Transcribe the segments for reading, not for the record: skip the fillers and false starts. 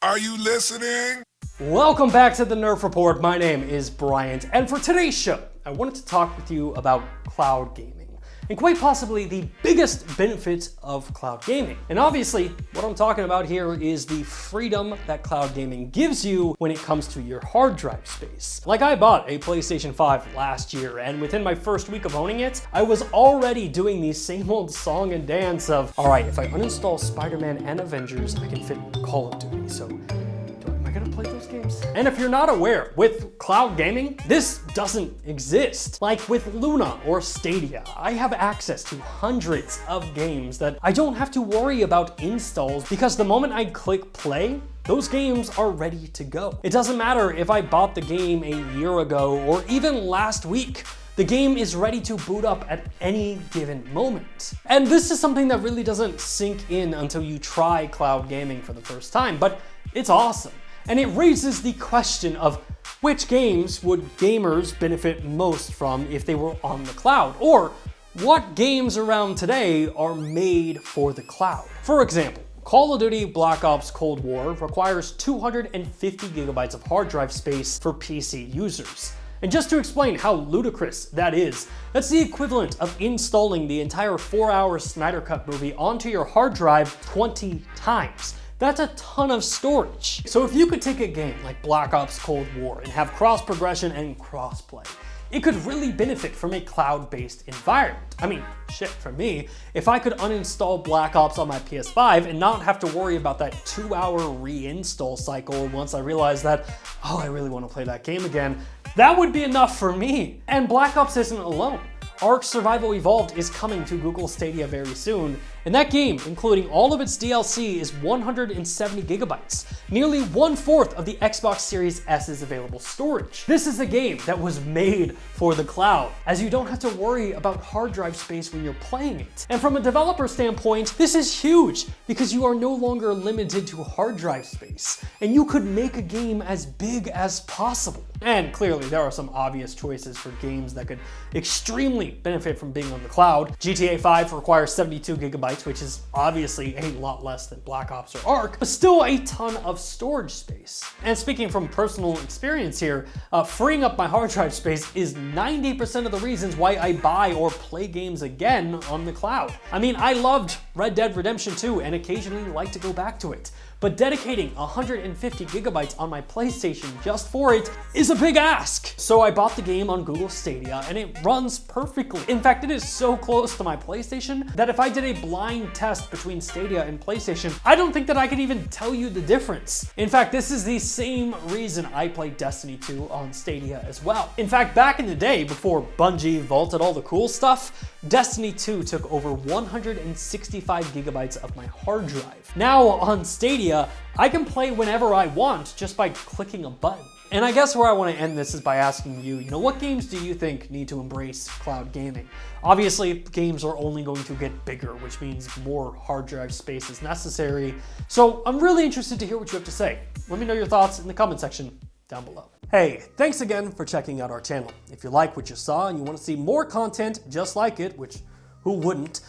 Are you listening? Welcome back to the Nerf Report. My name is Bryant, and for today's show, I wanted to talk with you about cloud gaming, and quite possibly the biggest benefit of cloud gaming. And obviously, what I'm talking about here is the freedom that cloud gaming gives you when it comes to your hard drive space. Like, I bought a PlayStation 5 last year, and within my first week of owning it, I was already doing the same old song and dance of, all right, if I uninstall Spider-Man and Avengers, I can fit Call of Duty, so am I gonna play those games? And if you're not aware, with cloud gaming, this doesn't exist. Like with Luna or Stadia, I have access to hundreds of games that I don't have to worry about installs because the moment I click play, those games are ready to go. It doesn't matter if I bought the game a year ago or even last week. The game is ready to boot up at any given moment. And this is something that really doesn't sink in until you try cloud gaming for the first time, but it's awesome. And it raises the question of which games would gamers benefit most from if they were on the cloud? Or what games around today are made for the cloud? For example, Call of Duty Black Ops Cold War requires 250 gigabytes of hard drive space for PC users. And just to explain how ludicrous that is, that's the equivalent of installing the entire 4-hour Snyder Cut movie onto your hard drive 20 times. That's a ton of storage. So if you could take a game like Black Ops Cold War and have cross progression and crossplay, it could really benefit from a cloud-based environment. I mean, shit, for me, if I could uninstall Black Ops on my PS5 and not have to worry about that 2-hour reinstall cycle once I realize that, oh, I really want to play that game again, that would be enough for me. And Black Ops isn't alone. Ark Survival Evolved is coming to Google Stadia very soon, and that game, including all of its DLC, is 170 gigabytes, nearly 1/4 of the Xbox Series S's available storage. This is a game that was made for the cloud, as you don't have to worry about hard drive space when you're playing it. And from a developer standpoint, this is huge, because you are no longer limited to hard drive space, and you could make a game as big as possible. And clearly, there are some obvious choices for games that could extremely benefit from being on the cloud. GTA 5 requires 72 gigabytes, which is obviously a lot less than Black Ops or Ark, but still a ton of storage space. And speaking from personal experience here, freeing up my hard drive space is 90% of the reasons why I buy or play games again on the cloud. I mean, I loved Red Dead Redemption 2 and occasionally like to go back to it, but dedicating 150 gigabytes on my PlayStation just for it is a big ask. So I bought the game on Google Stadia and it runs perfectly. In fact, it is so close to my PlayStation that if I did a blind test between Stadia and PlayStation, I don't think that I could even tell you the difference. In fact, this is the same reason I played Destiny 2 on Stadia as well. In fact, back in the day, before Bungie vaulted all the cool stuff, Destiny 2 took over 165 gigabytes of my hard drive. Now on Stadia, I can play whenever I want just by clicking a button. And I guess where I want to end this is by asking you, what games do you think need to embrace cloud gaming? Obviously, games are only going to get bigger, which means more hard drive space is necessary. So I'm really interested to hear what you have to say. Let me know your thoughts in the comment section down below. Hey, thanks again for checking out our channel. If you like what you saw and you want to see more content just like it, which who wouldn't,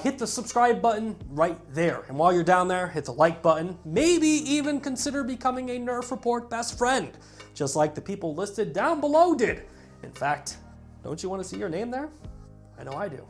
hit the subscribe button right there. And while you're down there, hit the like button. Maybe even consider becoming a Nerf Report best friend, just like the people listed down below did. In fact, don't you want to see your name there? I know I do.